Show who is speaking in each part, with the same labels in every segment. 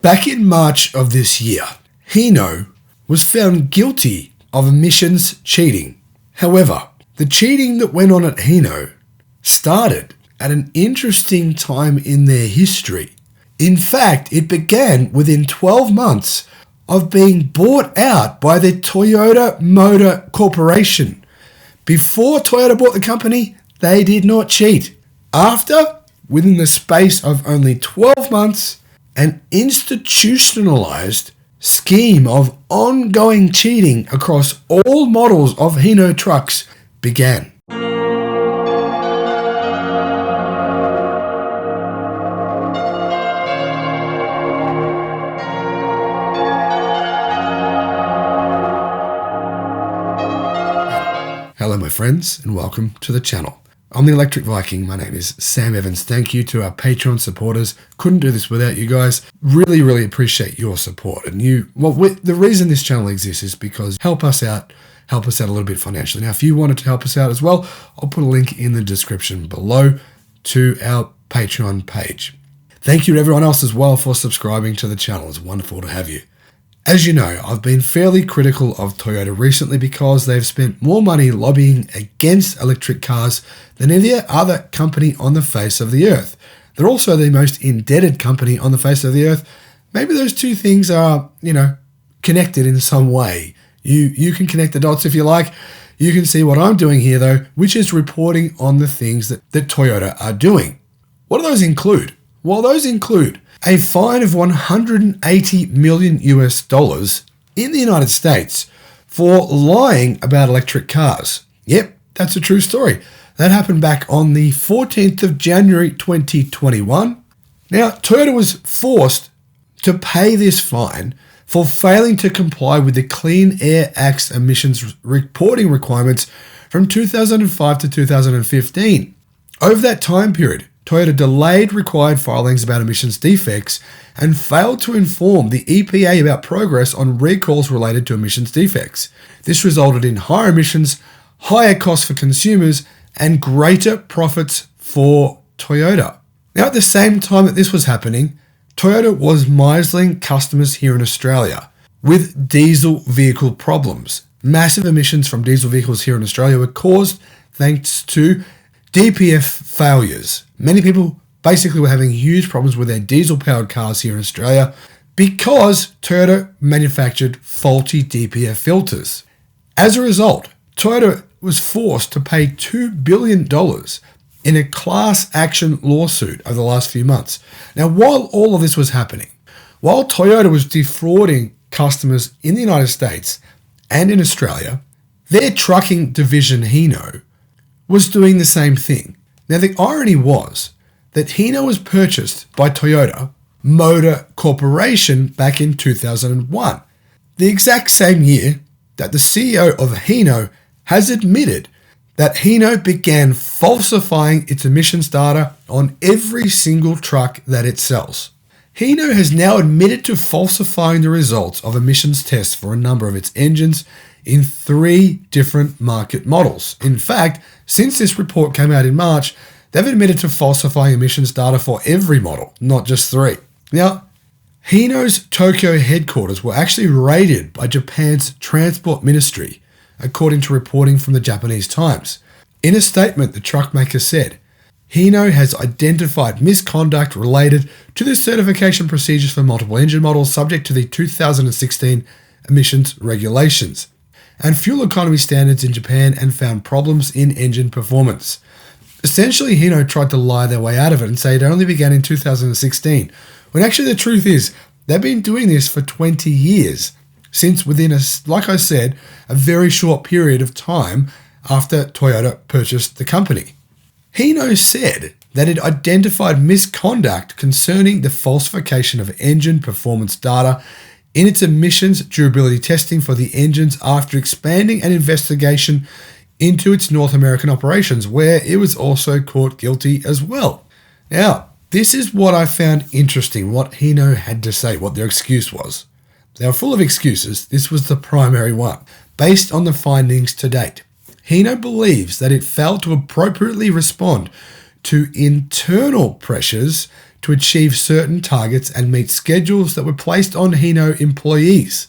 Speaker 1: Back in March of this year, Hino was found guilty of emissions cheating. However, the cheating that went on at Hino started at an interesting time in their history. In fact, it began within 12 months of being bought out by the Toyota Motor Corporation. Before Toyota bought the company, they did not cheat. After, within the space of only 12 months, an institutionalized scheme of ongoing cheating across all models of Hino trucks began. Hello my friends and welcome to the channel. I'm the Electric Viking. My name is Sam Evans. Thank you to our Patreon supporters. Couldn't do this without you guys. Really appreciate your support. And the reason this channel exists is because help us out a little bit financially. Now, if you wanted to help us out as well, I'll put a link in the description below to our Patreon page. Thank you to everyone else as well for subscribing to the channel. It's wonderful to have you. As you know, I've been fairly critical of Toyota recently because they've spent more money lobbying against electric cars than any other company on the face of the earth. They're also the most indebted company on the face of the earth. Maybe those two things are, connected in some way. You can connect the dots if you like. You can see what I'm doing here though, which is reporting on the things that Toyota are doing. What do those include? Well, those include a fine of $180 million in the United States for lying about electric cars. Yep, that's a true story. That happened back on the 14th of January 2021. Now, Toyota was forced to pay this fine for failing to comply with the Clean Air Act's emissions reporting requirements from 2005 to 2015. Over that time period, Toyota delayed required filings about emissions defects and failed to inform the EPA about progress on recalls related to emissions defects. This resulted in higher emissions, higher costs for consumers, and greater profits for Toyota. Now, at the same time that this was happening, Toyota was miseling customers here in Australia with diesel vehicle problems. Massive emissions from diesel vehicles here in Australia were caused thanks to DPF failures. Many people basically were having huge problems with their diesel-powered cars here in Australia because Toyota manufactured faulty DPF filters. As a result, Toyota was forced to pay $2 billion in a class action lawsuit over the last few months. Now, while all of this was happening, while Toyota was defrauding customers in the United States and in Australia, their trucking division, Hino, was doing the same thing. Now, the irony was that Hino was purchased by Toyota Motor Corporation back in 2001, the exact same year that the CEO of Hino has admitted that Hino began falsifying its emissions data on every single truck that it sells. Hino has now admitted to falsifying the results of emissions tests for a number of its engines in 3 different market models. In fact, since this report came out in March, they've admitted to falsifying emissions data for every model, not just 3. Now, Hino's Tokyo headquarters were actually raided by Japan's Transport Ministry, according to reporting from the Japanese Times. In a statement, the truck maker said, Hino has identified misconduct related to the certification procedures for multiple engine models subject to the 2016 emissions regulations and fuel economy standards in Japan and found problems in engine performance. Essentially, Hino tried to lie their way out of it and say it only began in 2016, when actually the truth is they've been doing this for 20 years, since within, like I said, a very short period of time after Toyota purchased the company. Hino said that it identified misconduct concerning the falsification of engine performance data in its emissions durability testing for the engines after expanding an investigation into its North American operations, where it was also caught guilty as well. Now, this is what I found interesting, what Hino had to say, what their excuse was. They were full of excuses. This was the primary one. Based on the findings to date, Hino believes that it failed to appropriately respond to internal pressures to achieve certain targets and meet schedules that were placed on Hino employees.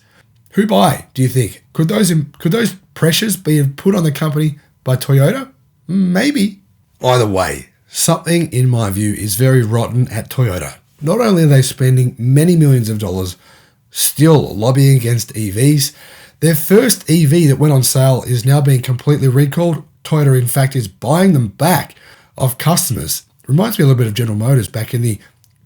Speaker 1: Who by, do you think? Could those pressures be put on the company by Toyota? Maybe. Either way, something in my view is very rotten at Toyota. Not only are they spending many millions of dollars still lobbying against EVs, their first EV that went on sale is now being completely recalled. Toyota, in fact, is buying them back off customers. Reminds me a little bit of General Motors back in the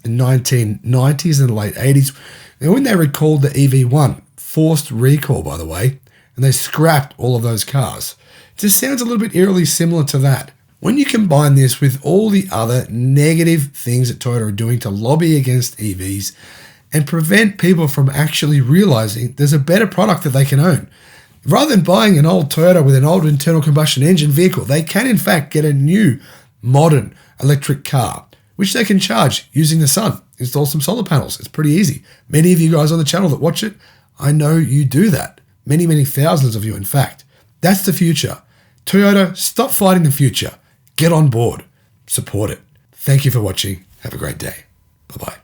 Speaker 1: 1990s and the late 80s. And when they recalled the EV1, forced recall, by the way, and they scrapped all of those cars. It just sounds a little bit eerily similar to that. When you combine this with all the other negative things that Toyota are doing to lobby against EVs and prevent people from actually realizing there's a better product that they can own. Rather than buying an old Toyota with an old internal combustion engine vehicle, they can in fact get a new modern electric car, which they can charge using the sun. Install some solar panels. It's pretty easy. Many of you guys on the channel that watch it, I know you do that. Many, many thousands of you, in fact. That's the future. Toyota, stop fighting the future. Get on board. Support it. Thank you for watching. Have a great day. Bye-bye.